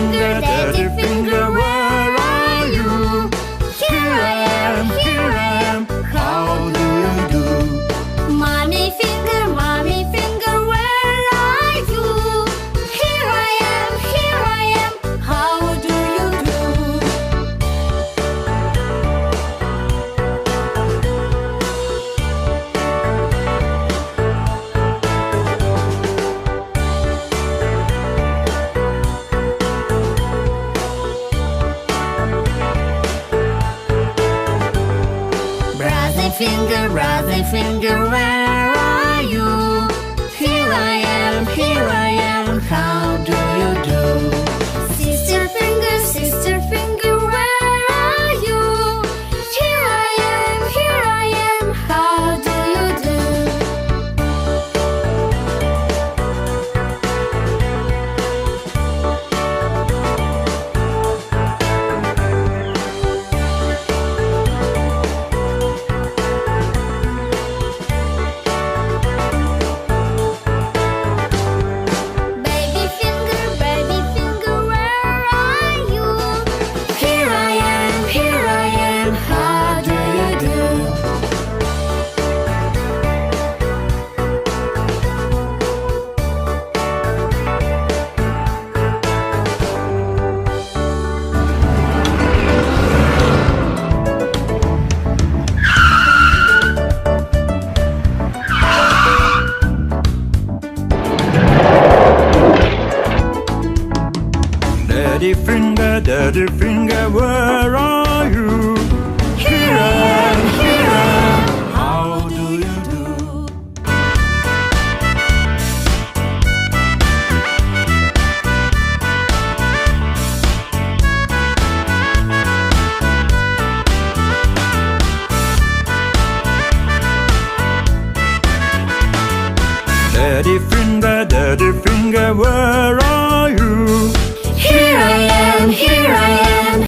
daddy finger, where are you? Here I am, how do you do? Mommy finger, where are you? Here I am, how do you do? Brother finger, where are you? Here I am, how do you do? Sister finger, where are you? Here I am, how do you do? Baby finger, where are you? Here I am, how do you do? Daddy finger, where are you? Here I am, how do you do? Daddy finger, where are you? Here I am,